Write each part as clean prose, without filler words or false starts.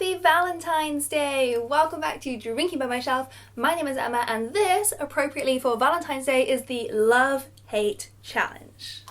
Happy Valentine's Day! Welcome back to Drinking by Myself. My name is Emma and this, appropriately for Valentine's Day, is the Love-Hate Challenge.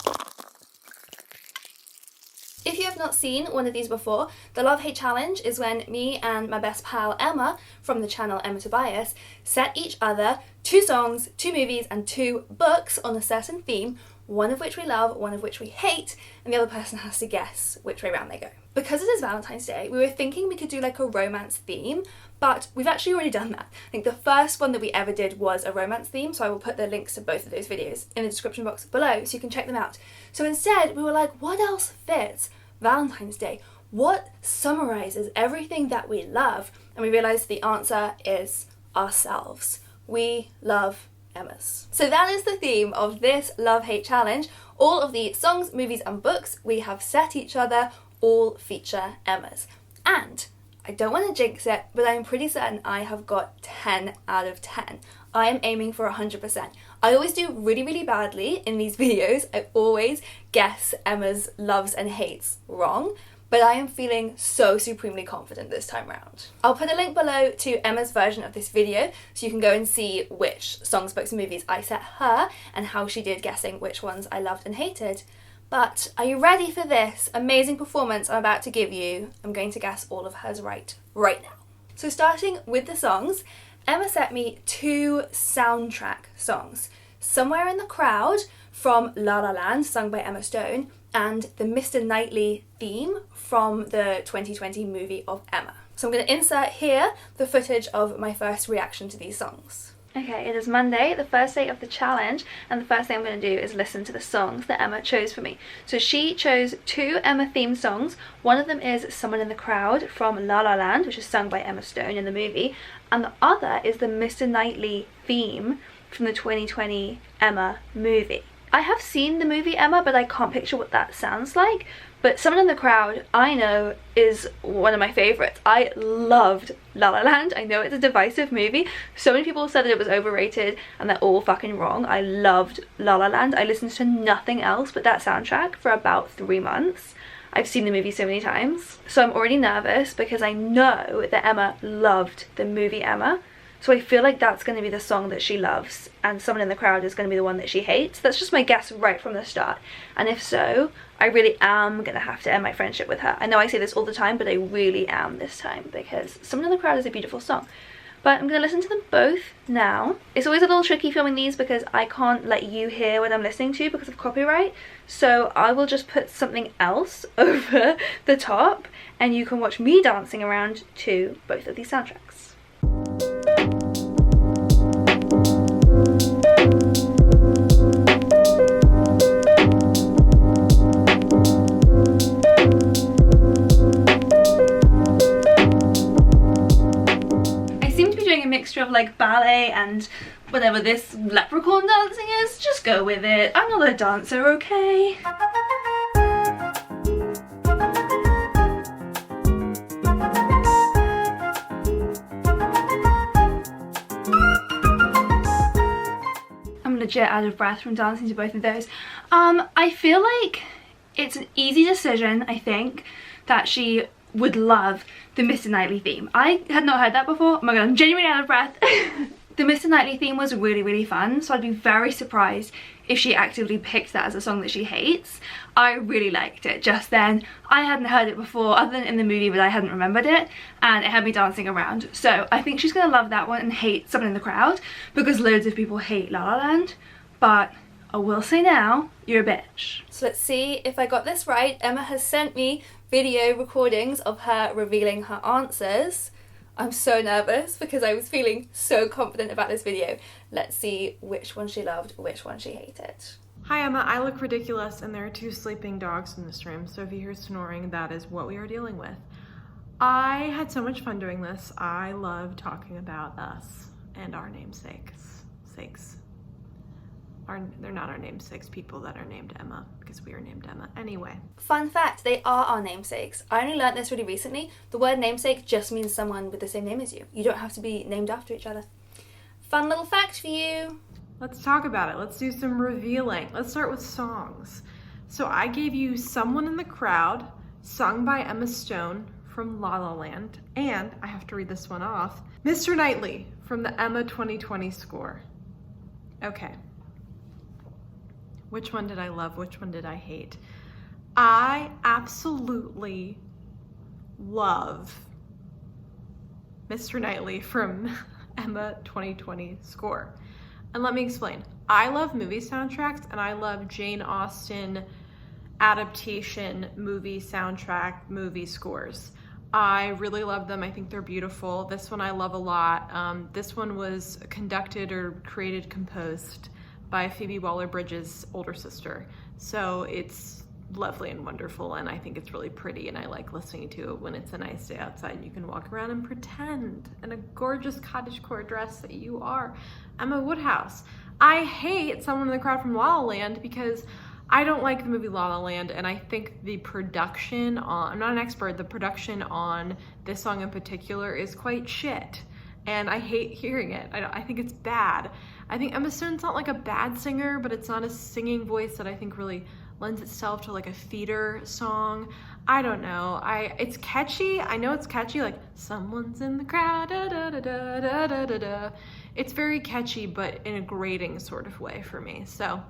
If you have not seen one of these before, the Love-Hate Challenge is when me and my best pal Emma from the channel Emma Tobias set each other 2 songs, 2 movies and 2 books on a certain theme, one of which we love, one of which we hate, and the other person has to guess which way round they go. Because it is Valentine's Day, we were thinking we could do like a romance theme, but we've actually already done that. I think the first one that we ever did was a romance theme, so I will put the links to both of those videos in the description box below so you can check them out. So instead, we were like, what else fits Valentine's Day? What summarizes everything that we love? And we realized the answer is ourselves. We love Emmas. So that is the theme of this Love-Hate Challenge. All of the songs, movies and books we have set each other all feature Emmas. And I don't want to jinx it, but I'm pretty certain I have got 10 out of 10. I am aiming for 100%. I always do really, really badly in these videos. I always guess Emma's loves and hates wrong, but I am feeling so supremely confident this time round. I'll put a link below to Emma's version of this video so you can go and see which songs, books and movies I set her and how she did guessing which ones I loved and hated. But are you ready for this amazing performance I'm about to give you? I'm going to guess all of hers right now. So starting with the songs, Emma set me 2 soundtrack songs. Somewhere in the Crowd from La La Land, sung by Emma Stone, and the Mr. Knightley theme from the 2020 movie of Emma. So I'm going to insert here the footage of my first reaction to these songs. Okay, it is Monday, the first day of the challenge, and the first thing I'm going to do is listen to the songs that Emma chose for me. So she chose 2 Emma themed songs. One of them is Someone in the Crowd from La La Land, which is sung by Emma Stone in the movie, and the other is the Mr. Knightley theme from the 2020 Emma movie. I have seen the movie Emma, but I can't picture what that sounds like. But Someone in the Crowd, I know, is one of my favourites. I loved La La Land. I know it's a divisive movie. So many people said that it was overrated and they're all fucking wrong. I loved La La Land. I listened to nothing else but that soundtrack for about 3 months. I've seen the movie so many times. So I'm already nervous because I know that Emma loved the movie Emma. So I feel like that's going to be the song that she loves and Someone in the Crowd is going to be the one that she hates. That's just my guess right from the start. And if so, I really am going to have to end my friendship with her. I know I say this all the time, but I really am this time because Someone in the Crowd is a beautiful song. But I'm going to listen to them both now. It's always a little tricky filming these because I can't let you hear what I'm listening to because of copyright. So I will just put something else over the top and you can watch me dancing around to both of these soundtracks. Mixture of like ballet and whatever this leprechaun dancing is. Just go with it. I'm not a dancer, okay? I'm legit out of breath from dancing to both of those. I feel like it's an easy decision, I think, that she would love the Mr. Knightley theme. I had not heard that before. Oh my god, I'm genuinely out of breath. The Mr. Knightley theme was really, really fun, so I'd be very surprised if she actively picked that as a song that she hates. I really liked it just then. I hadn't heard it before, other than in the movie, but I hadn't remembered it, and it had me dancing around. So I think she's gonna love that one and hate Someone in the Crowd, because loads of people hate La La Land, but I will say now, you're a bitch. So let's see if I got this right. Emma has sent me video recordings of her revealing her answers. I'm so nervous because I was feeling so confident about this video. Let's see which one she loved, which one she hated. Hi Emma, I look ridiculous and there are 2 sleeping dogs in this room, so if you hear snoring, that is what we are dealing with. I had so much fun doing this. I love talking about us and our namesakes. They're not our namesakes, people that are named Emma, because we are named Emma. Anyway. Fun fact, they are our namesakes. I only learnt this really recently. The word namesake just means someone with the same name as you. You don't have to be named after each other. Fun little fact for you. Let's talk about it. Let's do some revealing. Let's start with songs. So I gave you Someone in the Crowd, sung by Emma Stone from La La Land. And I have to read this one off. Mr. Knightley from the Emma 2020 score. Okay. Which one did I love? Which one did I hate? I absolutely love Mr. Knightley from Emma 2020 score. And let me explain. I love movie soundtracks and I love Jane Austen adaptation movie soundtrack movie scores. I really love them. I think they're beautiful. This one I love a lot. This one was conducted or created, composed by Phoebe Waller-Bridge's older sister. So it's lovely and wonderful, and I think it's really pretty, and I like listening to it when it's a nice day outside and you can walk around and pretend in a gorgeous cottagecore dress that you are Emma Woodhouse. I hate someone in the crowd from La La Land because I don't like the movie La La Land, and I think the production on, I'm not an expert, the production on this song in particular is quite shit, and I hate hearing it. I think it's bad. I think Emma Stone's not like a bad singer, but it's not a singing voice that I think really lends itself to like a theater song. I don't know. It's catchy. I know it's catchy, like someone's in the crowd, da da da da da da da da. It's very catchy, but in a grating sort of way for me. So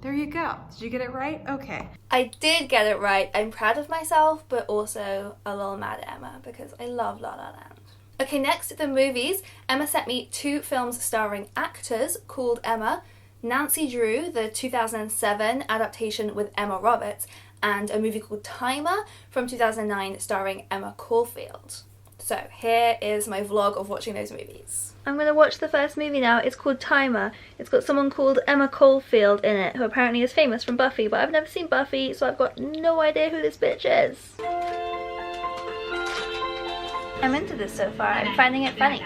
there you go. Did you get it right? Okay. I did get it right. I'm proud of myself, but also a little mad at Emma because I love La La Land. Okay, next, the movies. Emma sent me 2 films starring actors called Emma, Nancy Drew, the 2007 adaptation with Emma Roberts, and a movie called Timer from 2009 starring Emma Caulfield. So here is my vlog of watching those movies. I'm going to watch the first movie now. It's called Timer. It's got someone called Emma Caulfield in it, who apparently is famous from Buffy, but I've never seen Buffy, so I've got no idea who this bitch is. I'm into this so far. I'm finding it funny.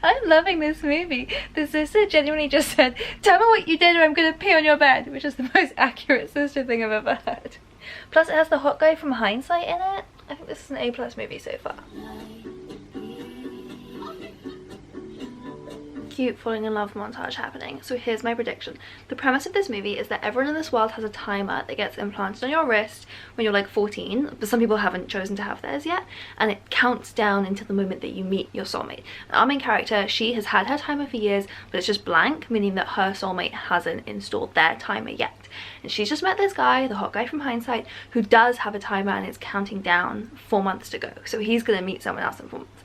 I'm loving this movie. The sister genuinely just said, "Tell me what you did or I'm gonna pee on your bed," which is the most accurate sister thing I've ever heard. Plus it has the hot guy from Hindsight in it. I think this is an A+ movie so far. Cute falling in love montage happening. So here's my prediction. The premise of this movie is that everyone in this world has a timer that gets implanted on your wrist when you're like 14, but some people haven't chosen to have theirs yet, and it counts down until the moment that you meet your soulmate. And our main character, she has had her timer for years, but it's just blank, meaning that her soulmate hasn't installed their timer yet. And she's just met this guy, the hot guy from Hindsight, who does have a timer and is counting down 4 months to go. So he's gonna meet someone else in 4 months.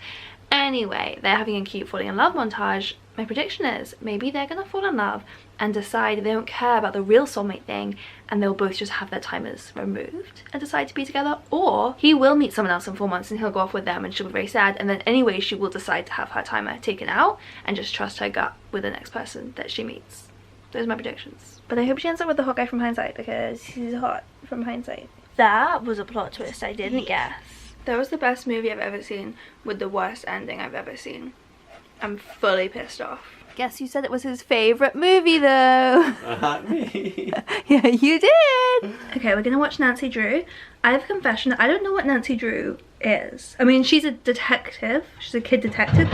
Anyway, they're having a cute falling in love montage. My prediction is maybe they're gonna fall in love and decide they don't care about the real soulmate thing, and they'll both just have their timers removed and decide to be together. Or he will meet someone else in 4 months and he'll go off with them and she'll be very sad, and then anyway she will decide to have her timer taken out and just trust her gut with the next person that she meets. Those are my predictions. But I hope she ends up with the hot guy from Hindsight because he's hot from Hindsight. That was a plot twist I didn't guess. That was the best movie I've ever seen with the worst ending I've ever seen. I'm fully pissed off. Guess you said it was his favourite movie though. Not me. Yeah, you did. Okay, we're gonna watch Nancy Drew. I have a confession. I don't know what Nancy Drew is. I mean, she's a detective. She's a kid detective.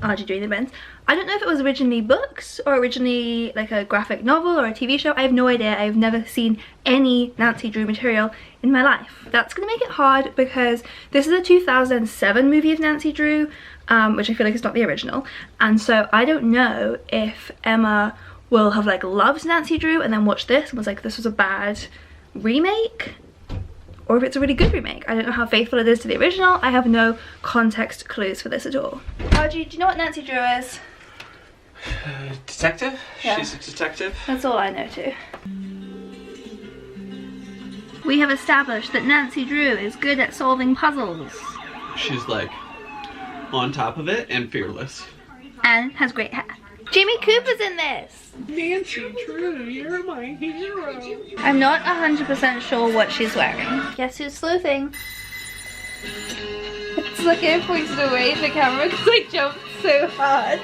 RG doing the bends. I don't know if it was originally books or originally like a graphic novel or a TV show. I have no idea. I've never seen any Nancy Drew material in my life. That's gonna make it hard because this is a 2007 movie of Nancy Drew, which I feel like is not the original. And so I don't know if Emma will have like loved Nancy Drew and then watched this and was like, this was a bad remake, or if it's a really good remake. I don't know how faithful it is to the original. I have no context clues for this at all. RG, do you know what Nancy Drew is? Detective? Yeah. She's a detective. That's all I know too. We have established that Nancy Drew is good at solving puzzles. She's like on top of it and fearless. And has great hair. Jimmy Cooper's in this! Nancy Drew, you're my hero. I'm not 100% sure what she's wearing. Guess who's sleuthing? It's like I pointed away the camera because I jumped so hard.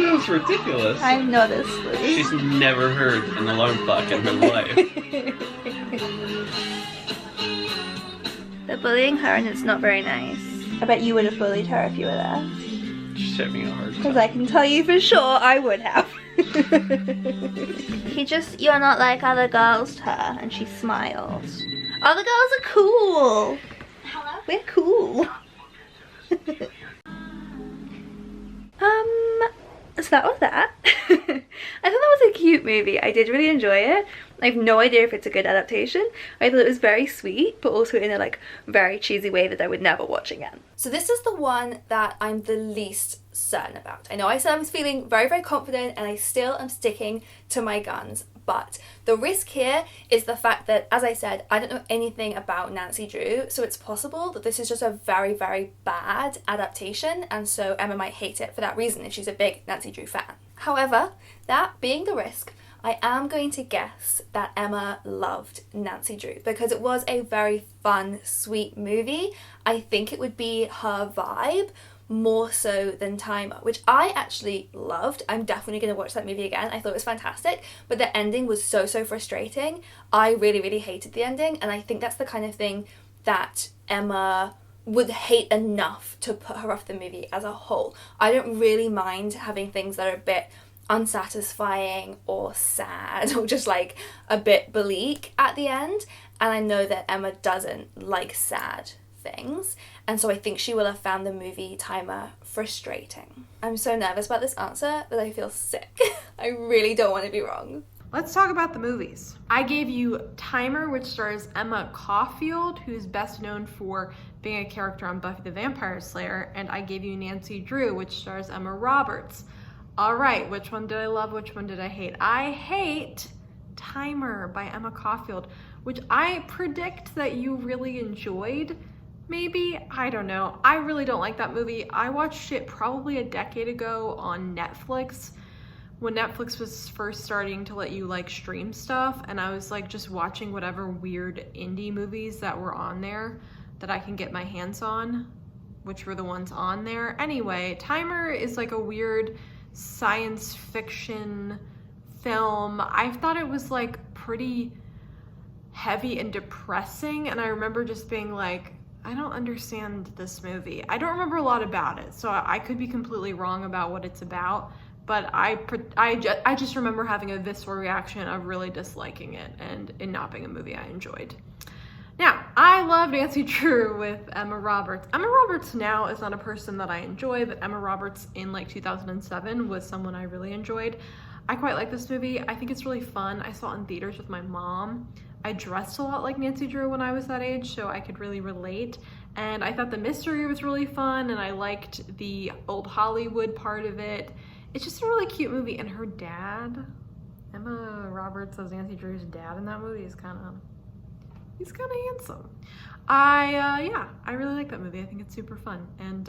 That's ridiculous. I'm not a sleuth. She's never heard an alarm clock in her life. They're bullying her and it's not very nice. I bet you would have bullied her if you were there. She's having a hard time. Because I can tell you for sure I would have. You're not like other girls to her, and she smiles. Other girls are cool. Hello? We're cool. So that was that. I thought that was a cute movie. I did really enjoy it. I have no idea if it's a good adaptation. I thought it was very sweet, but also in a like very cheesy way that I would never watch again. So this is the one that I'm the least certain about. I know I said I was feeling very, very confident, and I still am sticking to my guns. But the risk here is the fact that, as I said, I don't know anything about Nancy Drew, so it's possible that this is just a very, very bad adaptation, and so Emma might hate it for that reason if she's a big Nancy Drew fan. However, that being the risk, I am going to guess that Emma loved Nancy Drew because it was a very fun, sweet movie. I think it would be her vibe more so than Timer, which I actually loved. I'm definitely going to watch that movie again. I thought it was fantastic, but the ending was so frustrating. I really, really hated the ending, and I think that's the kind of thing that Emma would hate enough to put her off the movie as a whole. I don't really mind having things that are a bit unsatisfying or sad or just like a bit bleak at the end, and I know that Emma doesn't like sad things, and so I think she will have found the movie Timer frustrating. I'm so nervous about this answer that I feel sick. I really don't want to be wrong. Let's talk about the movies. I gave you Timer, which stars Emma Caulfield, who's best known for being a character on Buffy the Vampire Slayer, and I gave you Nancy Drew, which stars Emma Roberts. All right, which one did I love? Which one did I hate? I hate Timer by Emma Caulfield, which I predict that you really enjoyed. Maybe, I don't know. I really don't like that movie. I watched it probably a decade ago on Netflix when Netflix was first starting to let you like stream stuff, and I was like just watching whatever weird indie movies that were on there that I can get my hands on, which were the ones on there. Anyway, Timer is like a weird science fiction film. I thought it was like pretty heavy and depressing, and I remember just being like, I don't understand this movie. I don't remember a lot about it, so I could be completely wrong about what it's about, but I just remember having a visceral reaction of really disliking it and it not being a movie I enjoyed. Now, I love Nancy Drew with Emma Roberts. Emma Roberts now is not a person that I enjoy, but Emma Roberts in like 2007 was someone I really enjoyed. I quite like this movie. I think it's really fun. I saw it in theaters with my mom. I dressed a lot like Nancy Drew when I was that age, so I could really relate. And I thought the mystery was really fun, and I liked the old Hollywood part of it. It's just a really cute movie, and her dad, Emma Roberts as Nancy Drew's dad in that movie, is he's kind of handsome. I really like that movie. I think it's super fun and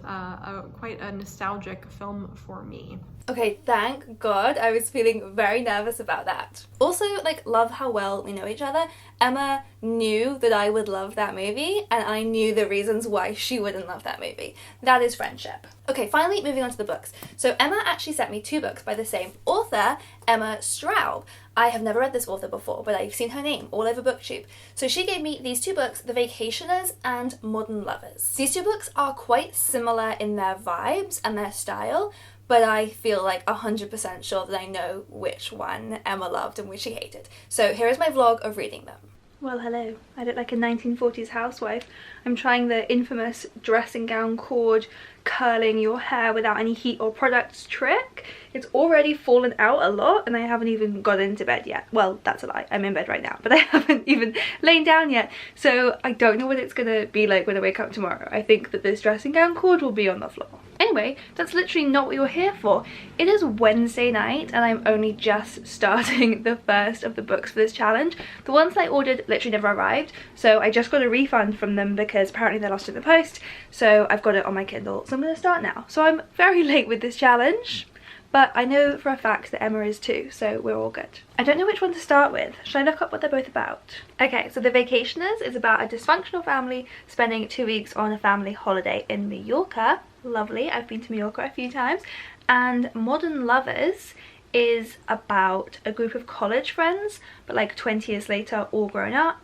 quite a nostalgic film for me. Okay, thank God. I was feeling very nervous about that. Also, like, love how well we know each other. Emma knew that I would love that movie, and I knew the reasons why she wouldn't love that movie. That is friendship. Okay, finally moving on to the books. So Emma actually sent me 2 books by the same author, Emma Straub. I have never read this author before, but I've seen her name all over BookTube. So she gave me these 2 books, The Vacationers and Modern Lovers. These 2 books are quite similar in their vibes and their style, but I feel like 100% sure that I know which one Emma loved and which she hated. So here is my vlog of reading them. Well, hello. I look like a 1940s housewife. I'm trying the infamous dressing gown cord, curling your hair without any heat or products trick. It's already fallen out a lot and I haven't even got into bed yet. Well, that's a lie. I'm in bed right now, but I haven't even lain down yet. So I don't know what it's gonna be like when I wake up tomorrow. I think that this dressing gown cord will be on the floor. Anyway, that's literally not what you're here for. It is Wednesday night and I'm only just starting the first of the books for this challenge. The ones that I ordered literally never arrived, so I just got a refund from them because apparently they're lost in the post, so I've got it on my Kindle. So I'm going to start now. So I'm very late with this challenge, but I know for a fact that Emma is too, so we're all good. I don't know which one to start with. Should I look up what they're both about? Okay, so The Vacationers is about a dysfunctional family spending 2 weeks on a family holiday in Mallorca. Lovely, I've been to Mallorca a few times. And Modern Lovers is about a group of college friends, but like 20 years later, all grown up,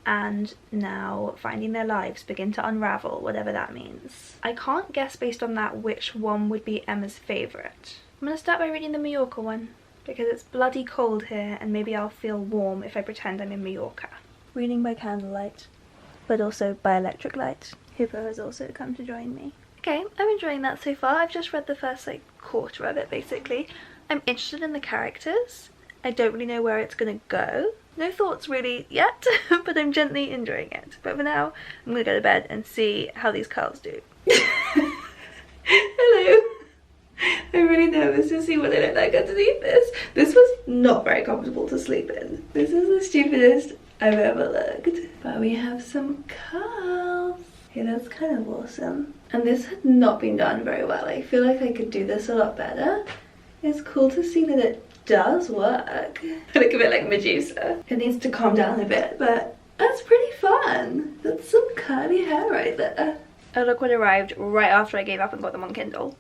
and now finding their lives begin to unravel, whatever that means. I can't guess based on that which one would be Emma's favourite. I'm gonna start by reading the Mallorca one. because it's bloody cold here and maybe I'll feel warm if I pretend I'm in Mallorca. Reading by candlelight, but also by electric light. Hippo has also come to join me. Okay, I'm enjoying that so far. I've just read the first like quarter of it basically. I'm interested in the characters. I don't really know where it's gonna go. No thoughts really yet, but I'm gently enjoying it. But for now, I'm gonna go to bed and see how these curls do. Hello. I'm really nervous to see what they look like underneath this. This was not very comfortable to sleep in. This is the stupidest I've ever looked. But we have some curls. Okay, that's kind of awesome. And this had not been done very well. I feel like I could do this a lot better. It's cool to see that it does work. I look a bit like Medusa. It needs to calm down a bit, but that's pretty fun. That's some curly hair right there. Oh, look what arrived right after I gave up and got them on Kindle.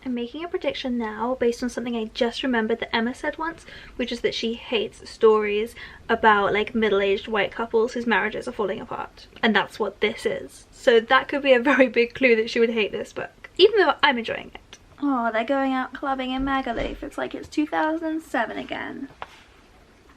I'm making a prediction now based on something I just remembered that Emma said once, which is that she hates stories about like middle-aged white couples whose marriages are falling apart. And that's what this is. So that could be a very big clue that she would hate this book, even though I'm enjoying it. Oh, they're going out clubbing in Magaluf. It's like it's 2007 again.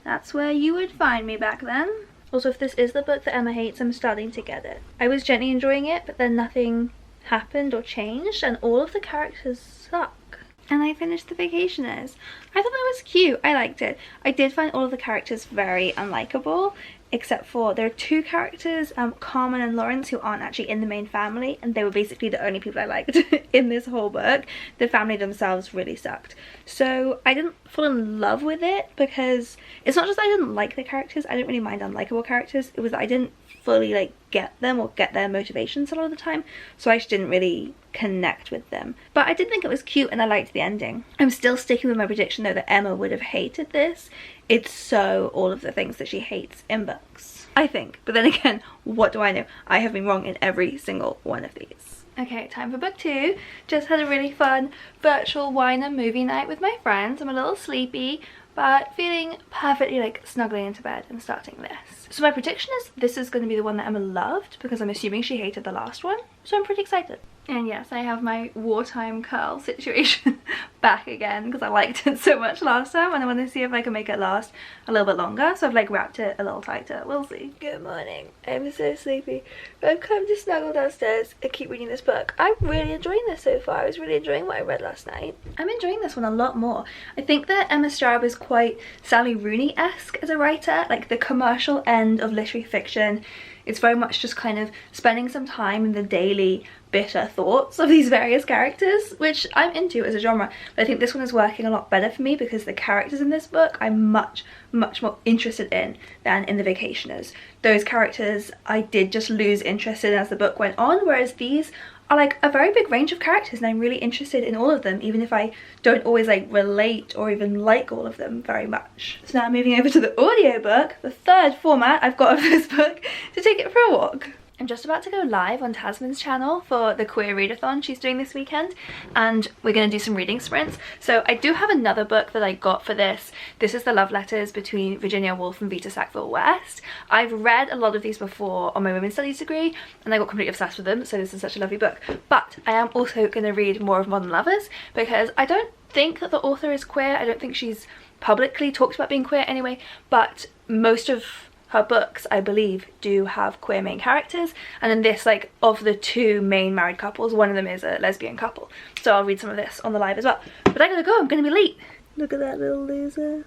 That's where you would find me back then. Also, if this is the book that Emma hates, I'm starting to get it. I was gently enjoying it, but then nothing happened or changed and all of the characters suck. And I finished The Vacationers. I thought that was cute. I liked it. I did find all of the characters very unlikable, except for there are two characters, Carmen and Lawrence, who aren't actually in the main family, and they were basically the only people I liked in this whole book. The family themselves really sucked. So I didn't fall in love with it because it's not just that I didn't like the characters. I didn't really mind unlikable characters. It was that I didn't fully like get them or get their motivations a lot of the time, so I just didn't really connect with them. But I did think it was cute and I liked the ending. I'm still sticking with my prediction though that Emma would have hated this. It's so all of the things that she hates in books, I think. But then again, what do I know? I have been wrong in every single one of these. Okay, time for book 2. Just had a really fun virtual wine and movie night with my friends. I'm a little sleepy, but feeling perfectly like snuggling into bed and starting this. So my prediction is this is going to be the one that Emma loved because I'm assuming she hated the last one. So I'm pretty excited. And yes, I have my wartime curl situation back again because I liked it so much last time and I want to see if I can make it last a little bit longer. So I've like wrapped it a little tighter. We'll see. Good morning. I'm so sleepy, but I've come to snuggle downstairs and keep reading this book. I'm really enjoying this so far. I was really enjoying what I read last night. I'm enjoying this one a lot more. I think that Emma Straub is quite Sally Rooney-esque as a writer, like the commercial end of literary fiction. It's very much just kind of spending some time in the daily bitter thoughts of these various characters, which I'm into as a genre. But I think this one is working a lot better for me because the characters in this book I'm much more interested in than in The Vacationers. Those characters I did just lose interest in as the book went on, whereas these are like a very big range of characters and I'm really interested in all of them, even if I don't always like relate or even like all of them very much. So now moving over to the audiobook, the third format I've got of this book, to take it for a walk. I'm just about to go live on Tasman's channel for the queer readathon she's doing this weekend, and we're going to do some reading sprints. So I do have another book that I got for this. This is the love letters between Virginia Woolf and Vita Sackville-West. I've read a lot of these before on my women's studies degree and I got completely obsessed with them, so this is such a lovely book. But I am also going to read more of Modern Lovers because I don't think that the author is queer. I don't think she's publicly talked about being queer anyway, but most of her books, I believe, do have queer main characters, and in this, like, of the two main married couples, one of them is a lesbian couple. So I'll read some of this on the live as well. But I gotta go, I'm gonna be late. Look at that little loser.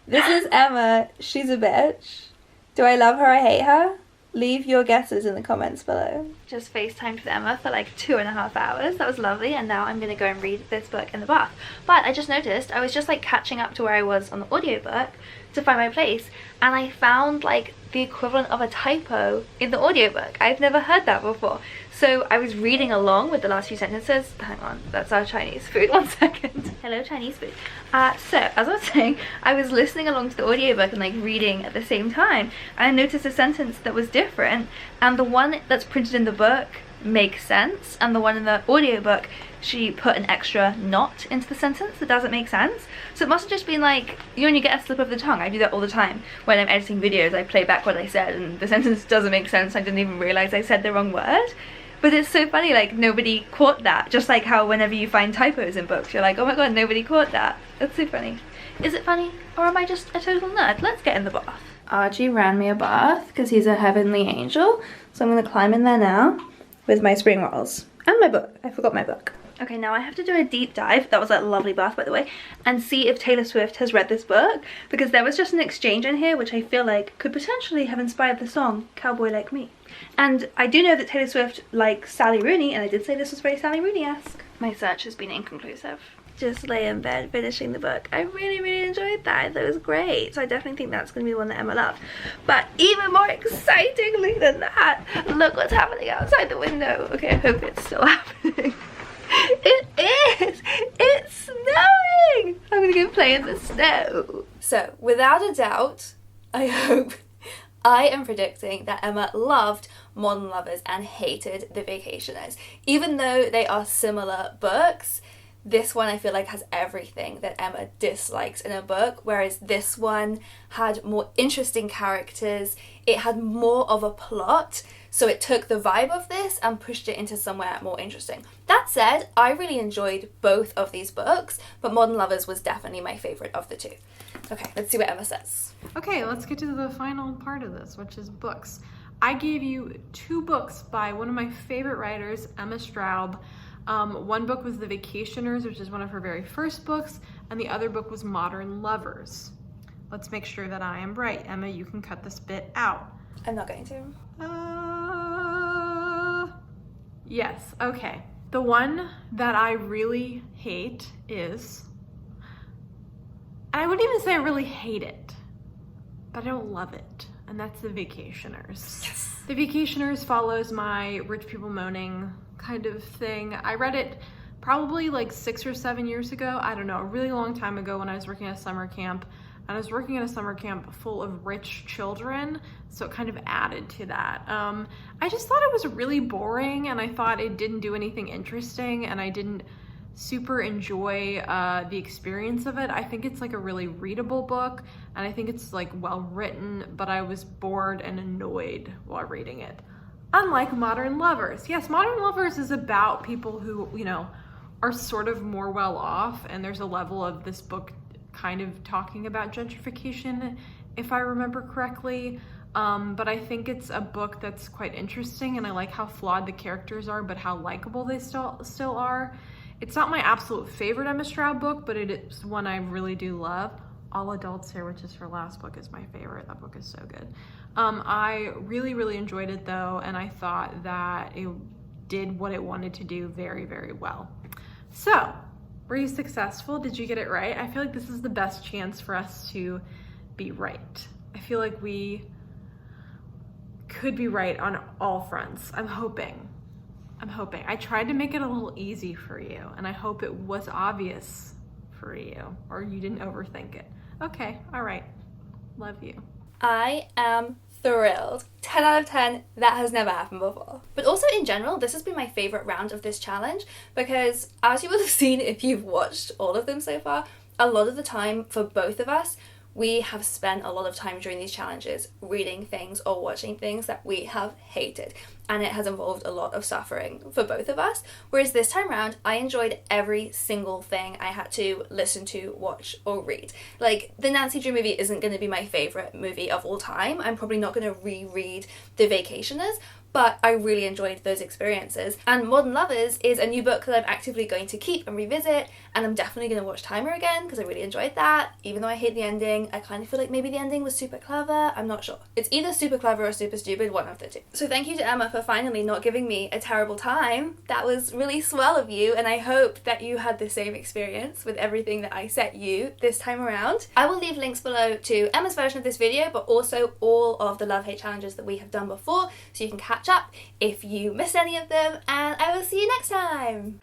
This is Emma. She's a bitch. Do I love her or hate her? Leave your guesses in the comments below. Just FaceTimed with Emma for like 2.5 hours. That was lovely, and now I'm gonna go and read this book in the bath. But I just noticed I was just like catching up to where I was on the audiobook to find my place, and I found like the equivalent of a typo in the audiobook. I've never heard that before. So I was reading along with the last few sentences. Hang on, that's our Chinese food. 1 second. Hello, Chinese food. So as I was saying, I was listening along to the audiobook and like reading at the same time, and I noticed a sentence that was different, and the one that's printed in the book makes sense, and the one in the audiobook, she put an extra not into the sentence that doesn't make sense. So it must have just been like, you know when you get a slip of the tongue? I do that all the time. When I'm editing videos, I play back what I said and the sentence doesn't make sense. I didn't even realise I said the wrong word. But it's so funny, like nobody caught that. Just like how whenever you find typos in books, you're like, oh my god, nobody caught that. That's so funny. Is it funny, or am I just a total nerd? Let's get in the bath. Archie ran me a bath because he's a heavenly angel. So I'm gonna climb in there now with my spring rolls and my book. I forgot my book. Okay, now I have to do a deep dive, that was a lovely bath by the way, and see if Taylor Swift has read this book, because there was just an exchange in here which I feel like could potentially have inspired the song Cowboy Like Me. And I do know that Taylor Swift likes Sally Rooney, and I did say this was very Sally Rooney-esque. My search has been inconclusive. Just lay in bed finishing the book. I really enjoyed that. That was great. So I definitely think that's going to be one that Emma loved. But even more excitingly than that, look what's happening outside the window. Okay, I hope it's still happening. It is! It's snowing! I'm gonna go play in the snow. So, without a doubt, I am predicting that Emma loved Modern Lovers and hated The Vacationers. Even though they are similar books, this one I feel like has everything that Emma dislikes in a book, whereas this one had more interesting characters, it had more of a plot, so it took the vibe of this and pushed it into somewhere more interesting. That said, I really enjoyed both of these books, but Modern Lovers was definitely my favourite of the two. Okay, let's see what Emma says. Okay, let's get to the final part of this, which is books. I gave you 2 books by one of my favorite writers, Emma Straub. One book was The Vacationers, which is one of her very first books, and the other book was Modern Lovers. Let's make sure that I am right. Emma, you can cut this bit out. I'm not going to. Yes, okay. The one that I really hate is, and I wouldn't even say I really hate it, but I don't love it, and that's The Vacationers. Yes. The Vacationers follows my rich people moaning kind of thing. I read it probably like 6 or 7 years ago. I don't know, a really long time ago when I was working at a summer camp. And I was working at a summer camp full of rich children, so it kind of added to that. I just thought it was really boring, and I thought it didn't do anything interesting, and I didn't super enjoy the experience of it. I think it's like a really readable book, and I think it's like well written, but I was bored and annoyed while reading it. Unlike Modern Lovers. Yes, Modern Lovers is about people who, you know, are sort of more well off, and there's a level of this book kind of talking about gentrification, if I remember correctly. But I think it's a book that's quite interesting, and I like how flawed the characters are, but how likable they still are. It's not my absolute favorite Emma Straub book, but it is one I really do love. All Adults Here, which is her last book, is my favorite. That book is so good. I really enjoyed it though, and I thought that it did what it wanted to do very well. So, were you successful? Did you get it right? I feel like this is the best chance for us to be right. I feel like we could be right on all fronts. I'm hoping. I tried to make it a little easy for you, and I hope it was obvious for you, or you didn't overthink it. Okay, all right. Love you. I am thrilled. 10 out of 10, that has never happened before. But also in general, this has been my favourite round of this challenge, because as you will have seen if you've watched all of them so far, a lot of the time for both of us, we have spent a lot of time during these challenges reading things or watching things that we have hated, and it has involved a lot of suffering for both of us. Whereas this time around, I enjoyed every single thing I had to listen to, watch, or read. Like, the Nancy Drew movie isn't going to be my favourite movie of all time. I'm probably not going to reread The Vacationers, but I really enjoyed those experiences. And Modern Lovers is a new book that I'm actively going to keep and revisit, and I'm definitely going to watch Timer again because I really enjoyed that. Even though I hate the ending, I kind of feel like maybe the ending was super clever. I'm not sure. It's either super clever or super stupid, one of the two. So thank you to Emma for finally not giving me a terrible time. That was really swell of you, and I hope that you had the same experience with everything that I set you this time around. I will leave links below to Emma's version of this video, but also all of the love-hate challenges that we have done before, so you can catch up if you missed any of them, and I will see you next time.